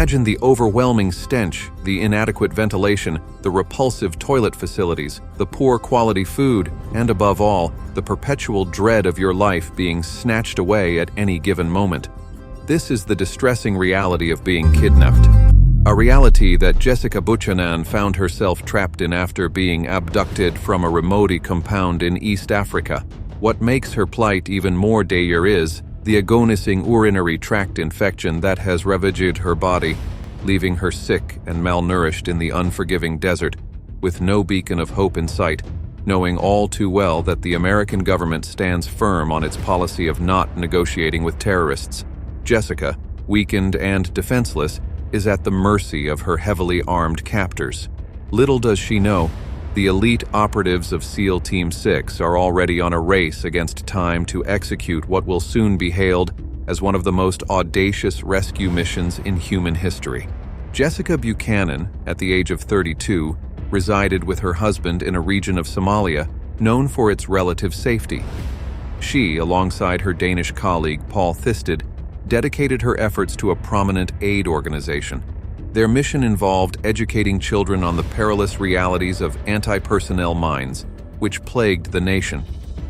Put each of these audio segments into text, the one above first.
Imagine the overwhelming stench, the inadequate ventilation, the repulsive toilet facilities, the poor quality food, and above all, the perpetual dread of your life being snatched away at any given moment. This is the distressing reality of being kidnapped. A reality that Jessica Buchanan found herself trapped in after being abducted from a remote compound in East Africa. What makes her plight even more dire is the agonizing urinary tract infection that has ravaged her body, leaving her sick and malnourished in the unforgiving desert, with no beacon of hope in sight, knowing all too well that the American government stands firm on its policy of not negotiating with terrorists. Jessica, weakened and defenseless, is at the mercy of her heavily armed captors. Little does she know, the elite operatives of SEAL Team 6 are already on a race against time to execute what will soon be hailed as one of the most audacious rescue missions in human history. Jessica Buchanan, at the age of 32, resided with her husband in a region of Somalia known for its relative safety. She, alongside her Danish colleague Paul Thisted, dedicated her efforts to a prominent aid organization. Their mission involved educating children on the perilous realities of anti-personnel mines, which plagued the nation.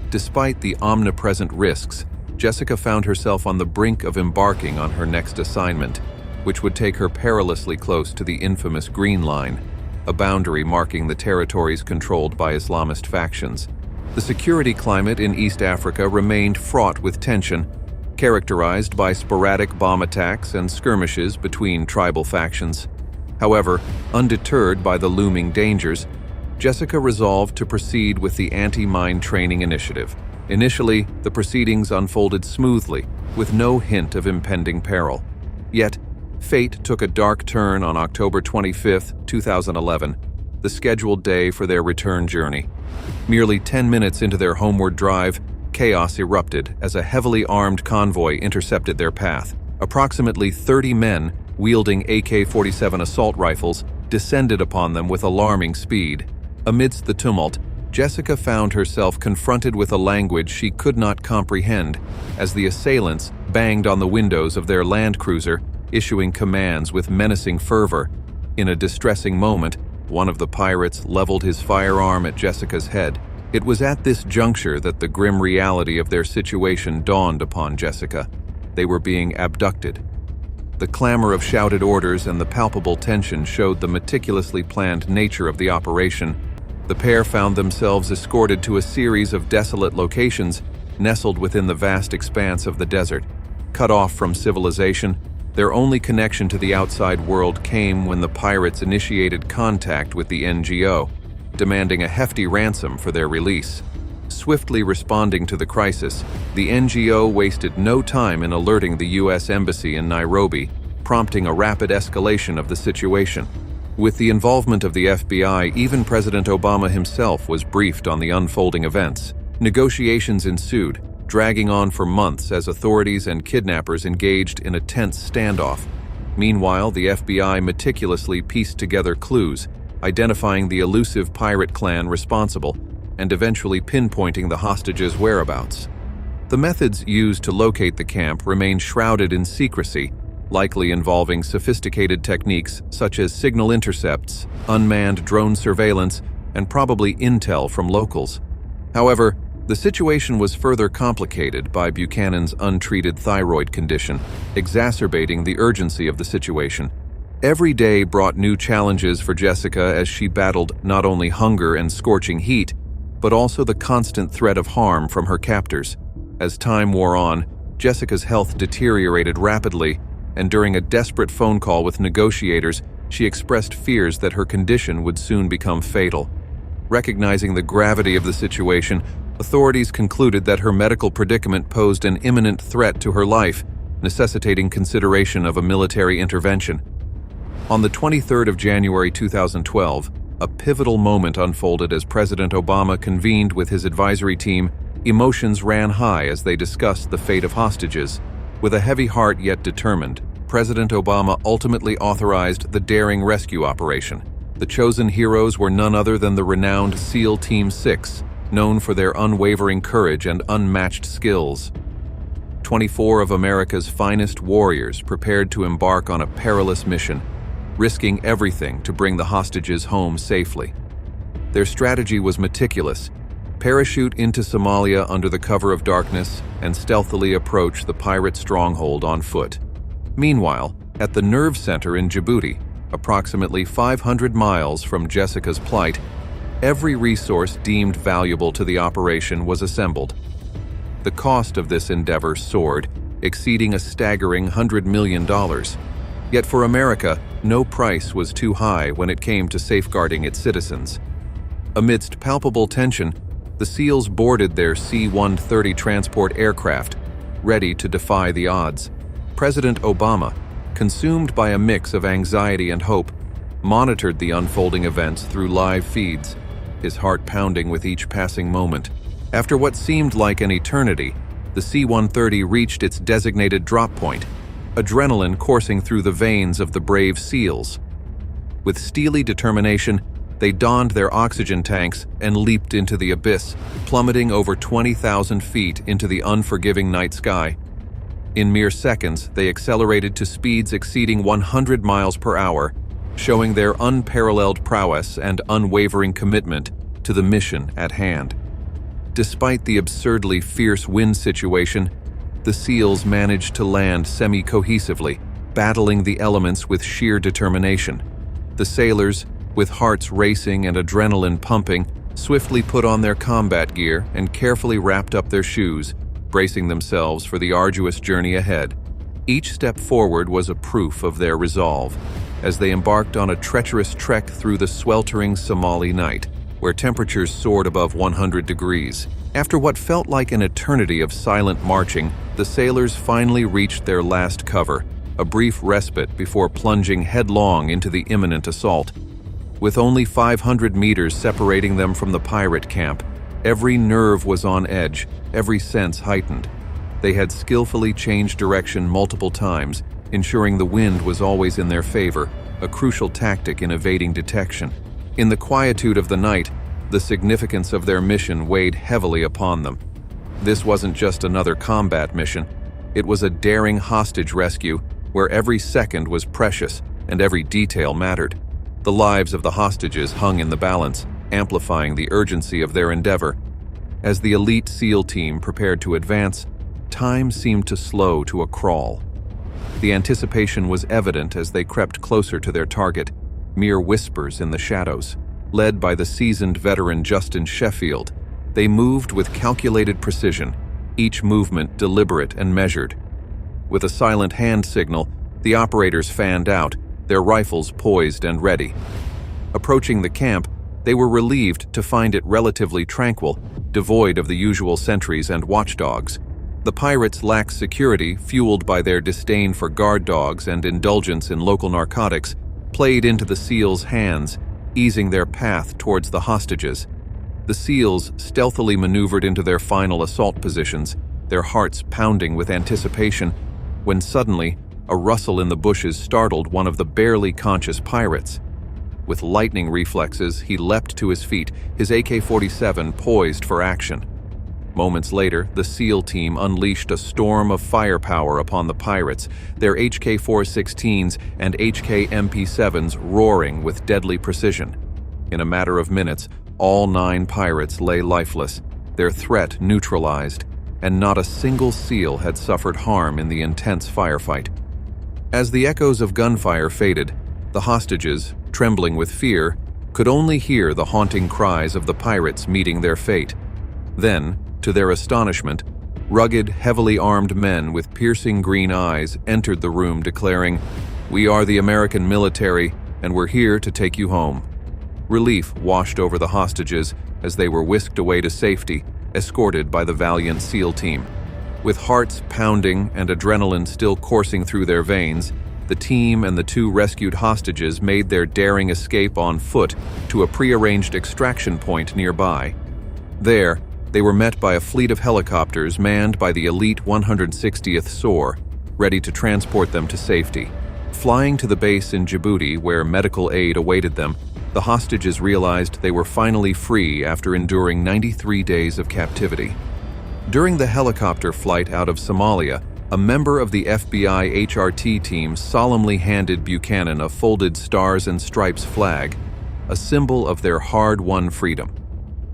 Despite the omnipresent risks, Jessica found herself on the brink of embarking on her next assignment, which would take her perilously close to the infamous Green Line, a boundary marking the territories controlled by Islamist factions. The security climate in East Africa remained fraught with tension, characterized by sporadic bomb attacks and skirmishes between tribal factions. However, undeterred by the looming dangers, Jessica resolved to proceed with the anti-mine training initiative. Initially, the proceedings unfolded smoothly, with no hint of impending peril. Yet, fate took a dark turn on October 25, 2011, the scheduled day for their return journey. Merely 10 minutes into their homeward drive, chaos erupted as a heavily armed convoy intercepted their path. Approximately 30 men, wielding AK-47 assault rifles, descended upon them with alarming speed. Amidst the tumult, Jessica found herself confronted with a language she could not comprehend as the assailants banged on the windows of their Land Cruiser, issuing commands with menacing fervor. In a distressing moment, one of the pirates leveled his firearm at Jessica's head. It was at this juncture that the grim reality of their situation dawned upon Jessica. They were being abducted. The clamor of shouted orders and the palpable tension showed the meticulously planned nature of the operation. The pair found themselves escorted to a series of desolate locations nestled within the vast expanse of the desert. Cut off from civilization, their only connection to the outside world came when the pirates initiated contact with the NGO, demanding a hefty ransom for their release. Swiftly responding to the crisis, the NGO wasted no time in alerting the U.S. Embassy in Nairobi, prompting a rapid escalation of the situation. With the involvement of the FBI, even President Obama himself was briefed on the unfolding events. Negotiations ensued, dragging on for months as authorities and kidnappers engaged in a tense standoff. Meanwhile, the FBI meticulously pieced together clues, identifying the elusive pirate clan responsible, and eventually pinpointing the hostages' whereabouts. The methods used to locate the camp remain shrouded in secrecy, likely involving sophisticated techniques such as signal intercepts, unmanned drone surveillance, and probably intel from locals. However, the situation was further complicated by Buchanan's untreated thyroid condition, exacerbating the urgency of the situation. Every day brought new challenges for Jessica as she battled not only hunger and scorching heat, but also the constant threat of harm from her captors. As time wore on, Jessica's health deteriorated rapidly, and during a desperate phone call with negotiators, she expressed fears that her condition would soon become fatal. Recognizing the gravity of the situation, authorities concluded that her medical predicament posed an imminent threat to her life, necessitating consideration of a military intervention. On the 23rd of January 2012, a pivotal moment unfolded as President Obama convened with his advisory team. Emotions ran high as they discussed the fate of hostages. With a heavy heart yet determined, President Obama ultimately authorized the daring rescue operation. The chosen heroes were none other than the renowned SEAL Team 6, known for their unwavering courage and unmatched skills. 24 of America's finest warriors prepared to embark on a perilous mission, risking everything to bring the hostages home safely. Their strategy was meticulous: parachute into Somalia under the cover of darkness and stealthily approach the pirate stronghold on foot. Meanwhile, at the nerve center in Djibouti, approximately 500 miles from Jessica's plight, every resource deemed valuable to the operation was assembled. The cost of this endeavor soared, exceeding a staggering $100 million. Yet for America, no price was too high when it came to safeguarding its citizens. Amidst palpable tension, the SEALs boarded their C-130 transport aircraft, ready to defy the odds. President Obama, consumed by a mix of anxiety and hope, monitored the unfolding events through live feeds, his heart pounding with each passing moment. After what seemed like an eternity, the C-130 reached its designated drop point, adrenaline coursing through the veins of the brave SEALs. With steely determination, they donned their oxygen tanks and leaped into the abyss, plummeting over 20,000 feet into the unforgiving night sky. In mere seconds, they accelerated to speeds exceeding 100 miles per hour, showing their unparalleled prowess and unwavering commitment to the mission at hand. Despite the absurdly fierce wind situation, the SEALs managed to land semi-cohesively, battling the elements with sheer determination. The sailors, with hearts racing and adrenaline pumping, swiftly put on their combat gear and carefully wrapped up their shoes, bracing themselves for the arduous journey ahead. Each step forward was a proof of their resolve, as they embarked on a treacherous trek through the sweltering Somali night, where temperatures soared above 100 degrees. After what felt like an eternity of silent marching, the sailors finally reached their last cover, a brief respite before plunging headlong into the imminent assault. With only 500 meters separating them from the pirate camp, every nerve was on edge, every sense heightened. They had skillfully changed direction multiple times, ensuring the wind was always in their favor, a crucial tactic in evading detection. In the quietude of the night, the significance of their mission weighed heavily upon them. This wasn't just another combat mission. It was a daring hostage rescue where every second was precious and every detail mattered. The lives of the hostages hung in the balance, amplifying the urgency of their endeavor. As the elite SEAL team prepared to advance, time seemed to slow to a crawl. The anticipation was evident as they crept closer to their target, mere whispers in the shadows. Led by the seasoned veteran Justin Sheffield, they moved with calculated precision, each movement deliberate and measured. With a silent hand signal, the operators fanned out, their rifles poised and ready. Approaching the camp, they were relieved to find it relatively tranquil, devoid of the usual sentries and watchdogs. The pirates' lax security, fueled by their disdain for guard dogs and indulgence in local narcotics, played into the SEALs' hands, easing their path towards the hostages. The SEALs stealthily maneuvered into their final assault positions, their hearts pounding with anticipation, when suddenly, a rustle in the bushes startled one of the barely conscious pirates. With lightning reflexes, he leapt to his feet, his AK-47 poised for action. Moments later, the SEAL team unleashed a storm of firepower upon the pirates, their HK-416s and HK-MP7s roaring with deadly precision. In a matter of minutes, all 9 pirates lay lifeless, their threat neutralized, and not a single SEAL had suffered harm in the intense firefight. As the echoes of gunfire faded, the hostages, trembling with fear, could only hear the haunting cries of the pirates meeting their fate. Then, to their astonishment, rugged, heavily armed men with piercing green eyes entered the room declaring, "We are the American military, and we're here to take you home." Relief washed over the hostages as they were whisked away to safety, escorted by the valiant SEAL team. With hearts pounding and adrenaline still coursing through their veins, the team and the 2 rescued hostages made their daring escape on foot to a prearranged extraction point nearby. There, they were met by a fleet of helicopters manned by the elite 160th SOAR, ready to transport them to safety. Flying to the base in Djibouti, where medical aid awaited them, the hostages realized they were finally free after enduring 93 days of captivity. During the helicopter flight out of Somalia, a member of the FBI HRT team solemnly handed Buchanan a folded Stars and Stripes flag, a symbol of their hard-won freedom.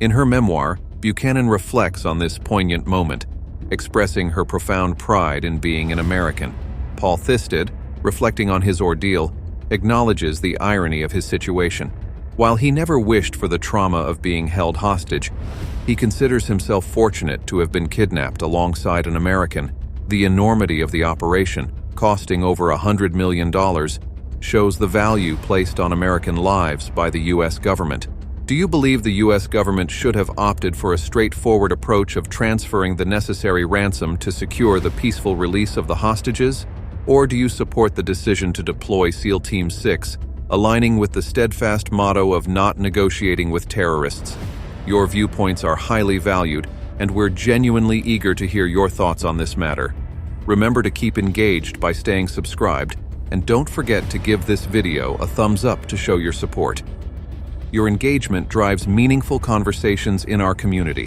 In her memoir, Buchanan reflects on this poignant moment, expressing her profound pride in being an American. Paul Thisted, reflecting on his ordeal, acknowledges the irony of his situation. While he never wished for the trauma of being held hostage, he considers himself fortunate to have been kidnapped alongside an American. The enormity of the operation, costing over $100 million, shows the value placed on American lives by the U.S. government. Do you believe the U.S. government should have opted for a straightforward approach of transferring the necessary ransom to secure the peaceful release of the hostages? Or do you support the decision to deploy SEAL Team 6, aligning with the steadfast motto of not negotiating with terrorists? Your viewpoints are highly valued, and we're genuinely eager to hear your thoughts on this matter. Remember to keep engaged by staying subscribed, and don't forget to give this video a thumbs up to show your support. Your engagement drives meaningful conversations in our community.